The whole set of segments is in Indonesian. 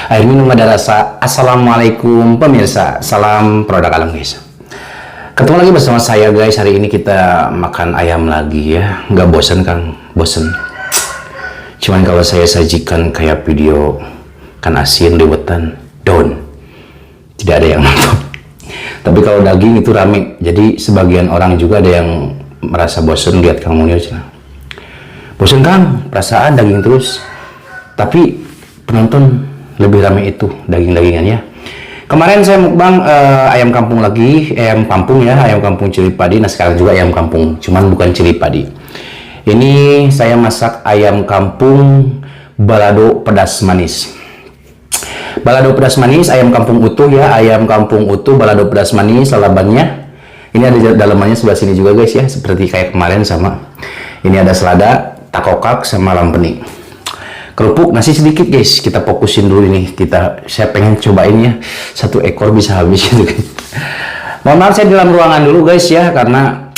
Air minum ada rasa. Assalamualaikum pemirsa, salam produk alam guys. Ketemu lagi bersama saya guys. Hari ini kita makan ayam lagi ya. Nggak bosen kan? Bosen. Cuman kalau saya sajikan kayak video kan asin, liwetan, daun, tidak ada yang nonton. Tapi kalau daging itu rame. Jadi sebagian orang juga ada yang merasa bosen lihat Kang Munir. Bosen Kang, perasaan daging terus. Tapi penonton lebih ramai itu daging-dagingannya. Kemarin saya mukbang ayam kampung lagi, ayam kampung ya, ayam kampung cili padi. Nah sekarang juga ayam kampung, cuman bukan cili padi. Ini saya masak ayam kampung balado pedas manis. Balado pedas manis, ayam kampung utuh ya, ayam kampung utuh, balado pedas manis, lalabannya. Ini ada dalamannya sebelah sini juga guys ya, seperti kayak kemarin sama. Ini ada selada, takokak sama lampeni. Kerupuk nasi sedikit guys, kita fokusin dulu ini. Saya pengen cobain ya, satu ekor bisa habis gitu kan. Mohon maaf saya di dalam ruangan dulu guys ya, karena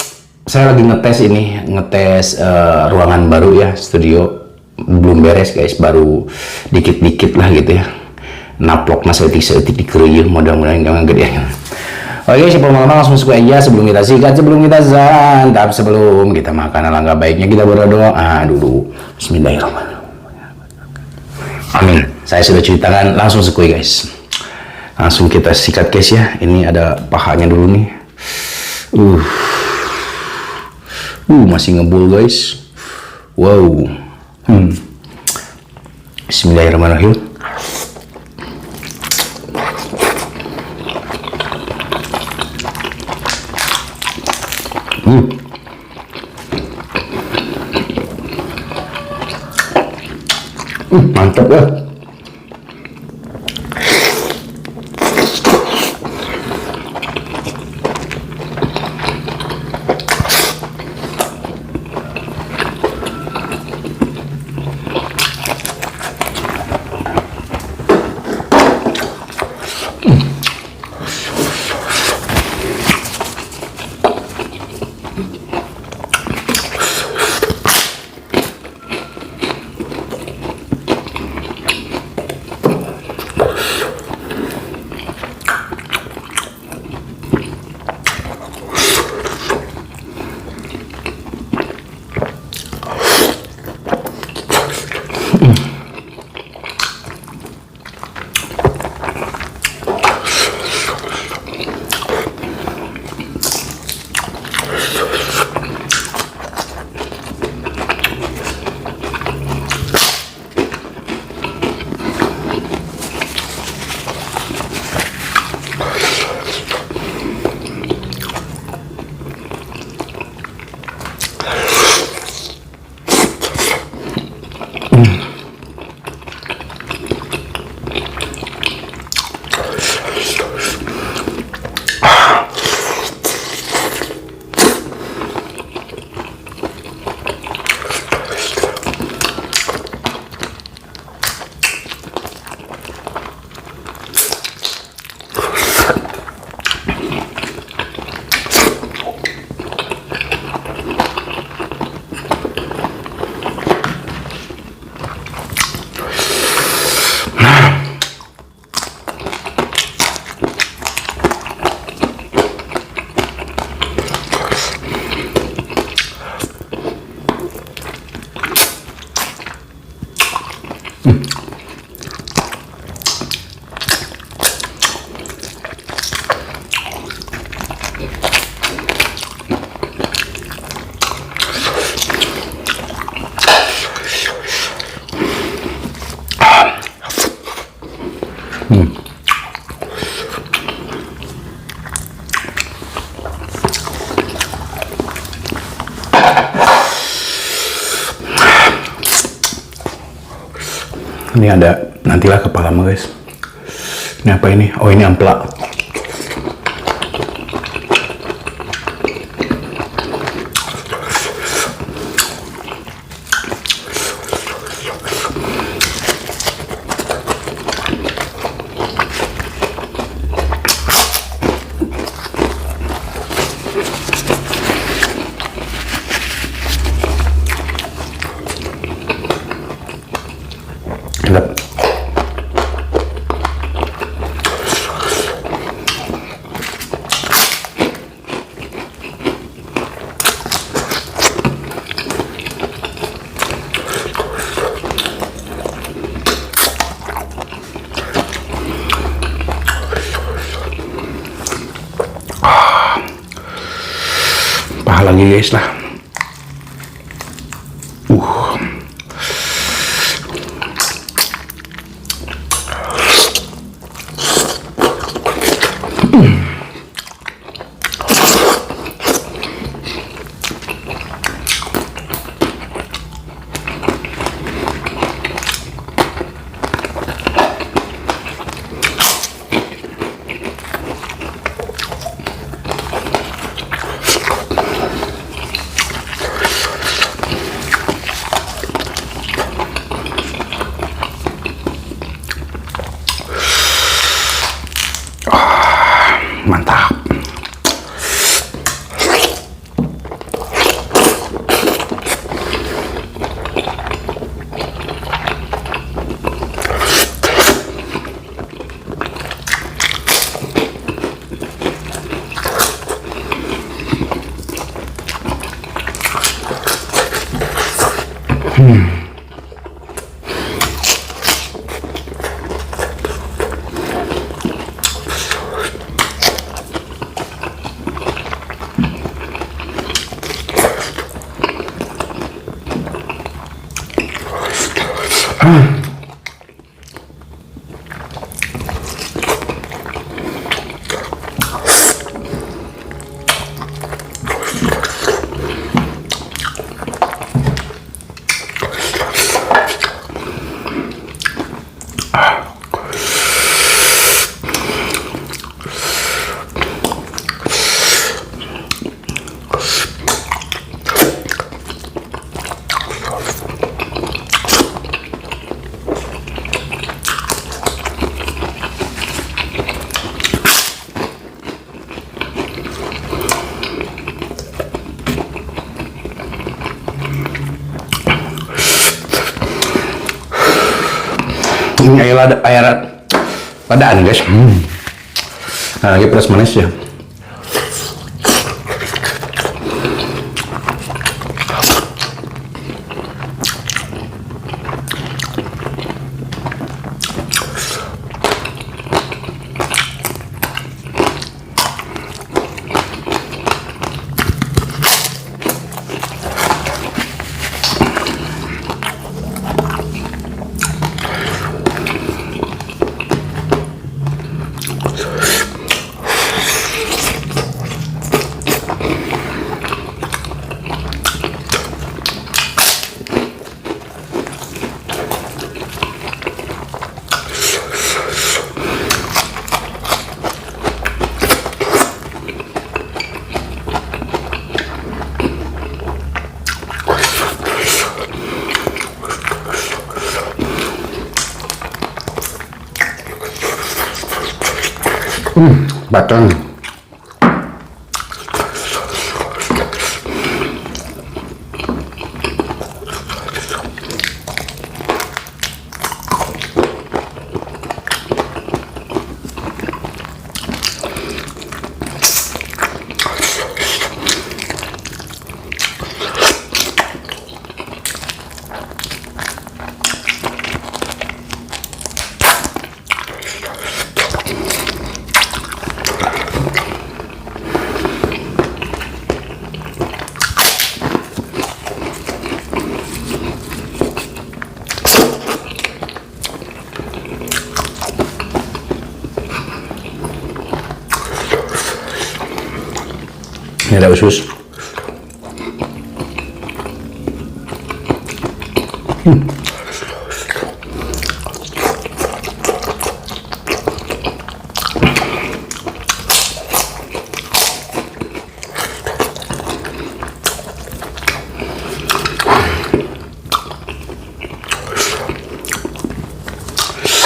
saya lagi ngetes ruangan baru ya, studio belum beres guys, baru dikit-dikit lah gitu ya. Naplok nasi seetik di keruyuh, mudah-mudahan jangan gede ya. Oke, sebelum lama langsung masuk aja, sebelum kita sikat, sebelum kita zantap, sebelum kita makan, alangkah baiknya kita berdoa dulu. Bismillahirrahmanirrahim. Amin. Saya sudah cuci tangan, langsung sekui guys. Langsung kita sikat guys ya. Ini ada pahanya dulu nih. Masih ngebul guys. Wow. Bismillahirrahmanirrahim. Mantap ya. Ini ada nantilah kepala guys. Ini apa ini? Oh ini ampela. lagi guys lah. Uh. Mantap. Ini air ladaan guys. Nah, lagi pedas manis ya. Batang. Ini ada usus.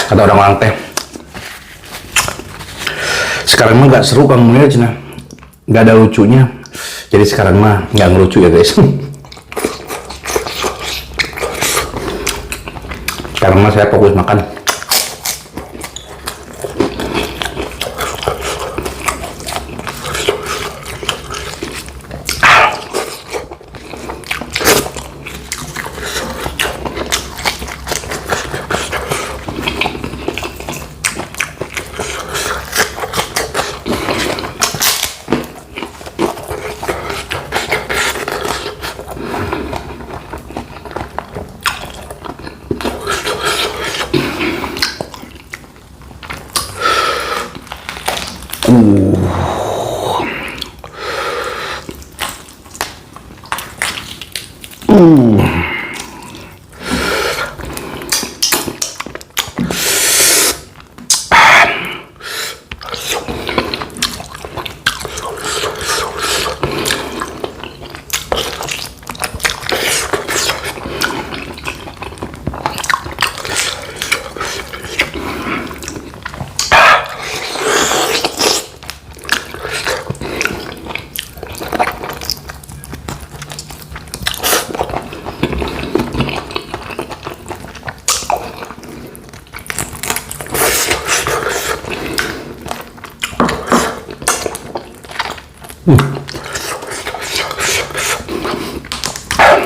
Kata orang-orang teh, sekarang mah nggak seru Kang Munir cina, nggak ada lucunya. Jadi sekarang mah nggak ngelucu ya guys. Sekarang mah saya fokus makan.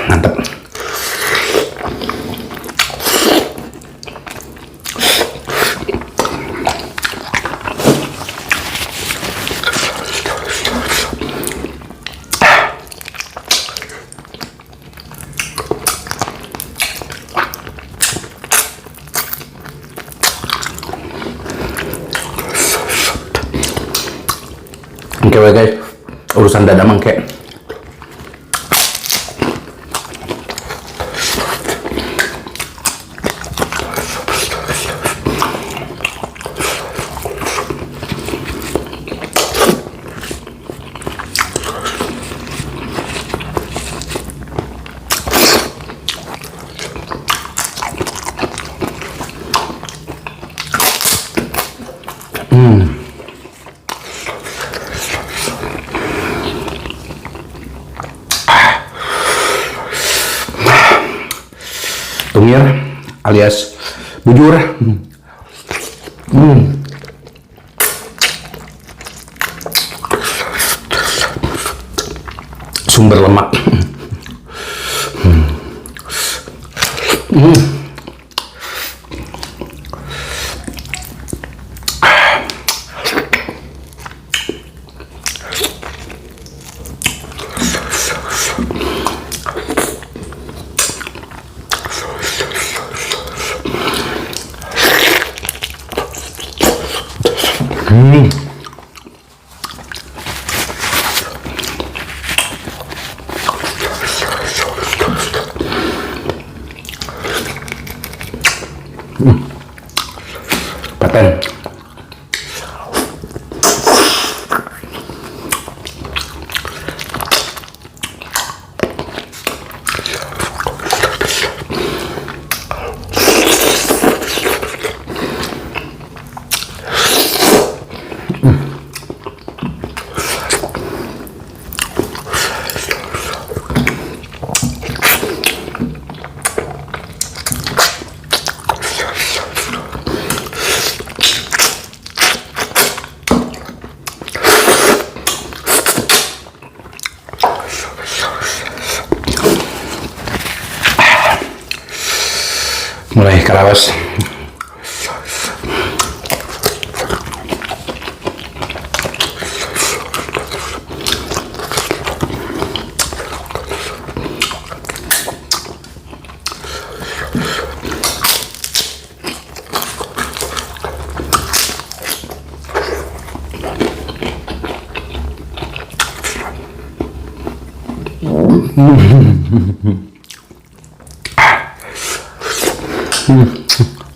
Mantap. Oke guys, urusan dada mangke. Tumir alias bujur. Sumber lemak. Paten. Mulai karawas.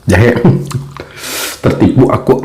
Jahe. Tertipu aku.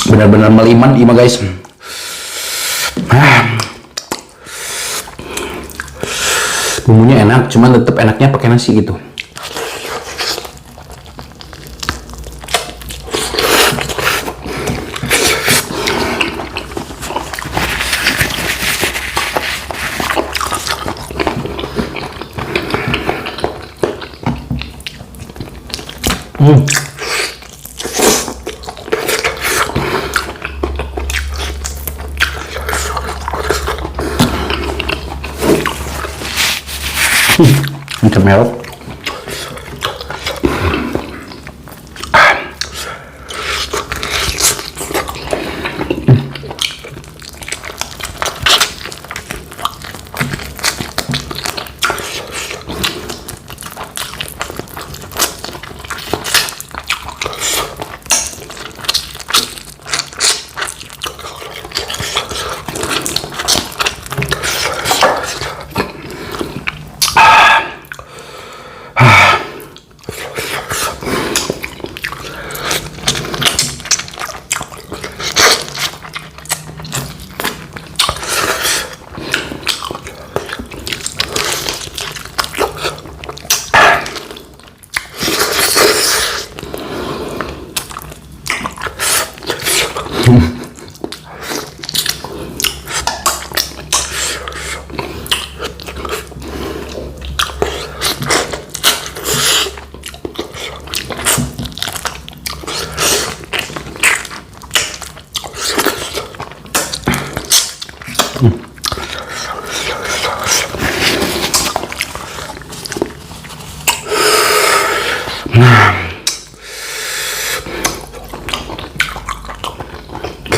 Benar-benar meliman ima guys. Bumbunya enak, cuman tetap enaknya pakai nasi gitu. Macam merah.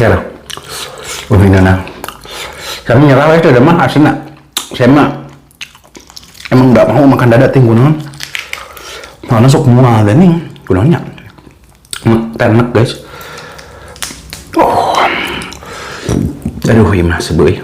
Kira, ini nah. Kami nyerah itu udah mah asin nak. Saya mah emang nggak mau makan dada ting gunung. Mana sok mual dan nih gunungnya. Enak guys. Oh, aduh ini mah sebui.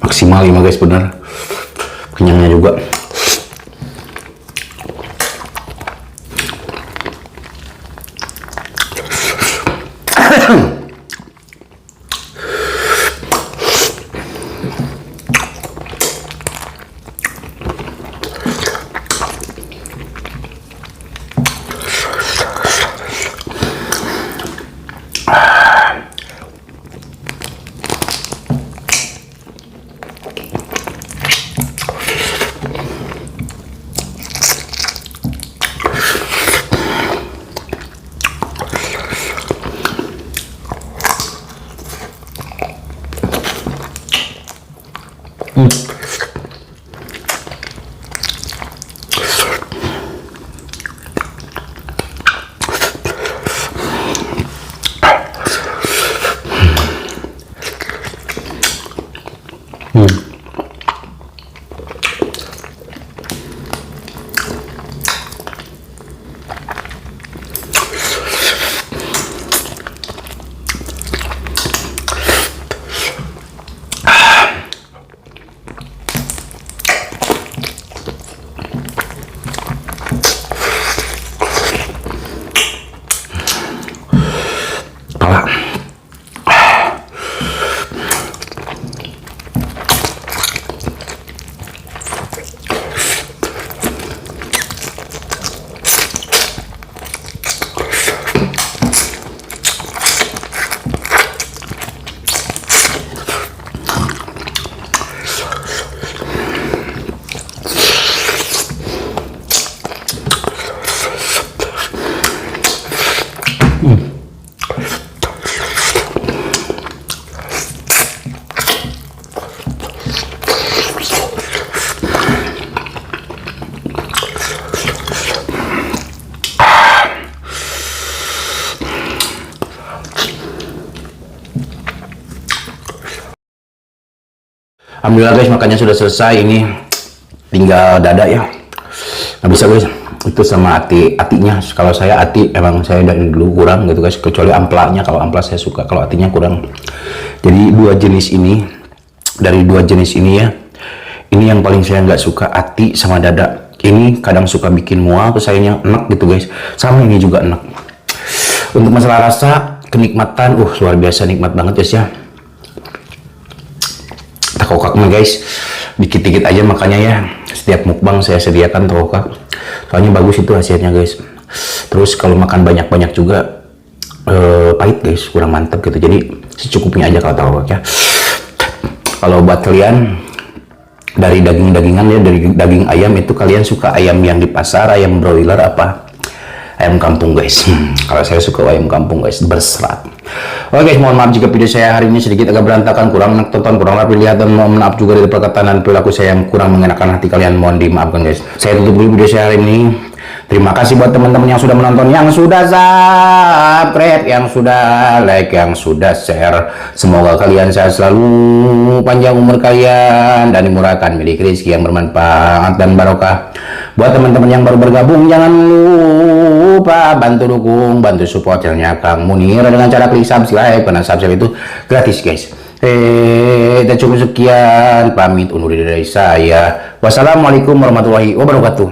Maksimal 5 guys, bener kenyangnya juga. Alhamdulillah guys, makannya sudah selesai. Ini tinggal dada ya. Nggak bisa guys, itu sama atinya. Kalau saya ati emang saya dari dulu kurang gitu guys, kecuali amplanya. Kalau ampla saya suka, kalau atinya kurang. Jadi dua jenis ini, dari dua jenis ini ya, ini yang paling saya nggak suka, ati sama dada. Ini kadang suka bikin mual, terus sayanya enak gitu guys. Sama ini juga enak. Untuk masalah rasa, kenikmatan, luar biasa nikmat banget guys ya. Tokak mah guys, dikit-dikit aja makanya ya. Setiap mukbang saya sediakan tokak. Soalnya bagus itu hasilnya guys. Terus kalau makan banyak-banyak juga pahit guys, kurang mantap gitu. Jadi secukupnya aja kalau tokak ya. Kalau buat kalian dari daging-dagingan ya, dari daging ayam itu kalian suka ayam yang di pasar, ayam broiler apa ayam kampung guys? Kalau saya suka ayam kampung guys, berserat. Oke guys, mohon maaf jika video saya hari ini sedikit agak berantakan, kurang enak tonton, kurang rapi lihat, dan mohon maaf juga dari perkataan dan perilaku saya yang kurang mengenakan hati kalian, mohon dimaafkan guys. Saya tutup dulu video saya hari ini. Terima kasih buat teman-teman yang sudah menonton, yang sudah subscribe, yang sudah like, yang sudah share. Semoga kalian sehat selalu, panjang umur kalian, dan dimurahkan milik rezeki yang bermanfaat dan barokah. Buat teman-teman yang baru bergabung, jangan lupa bantu dukung, bantu support channelnya Kang Munir dengan cara klik subscribe, karena subscribe itu gratis guys. Dan cukup sekian, pamit undur diri dari saya. Wassalamualaikum warahmatullahi wabarakatuh.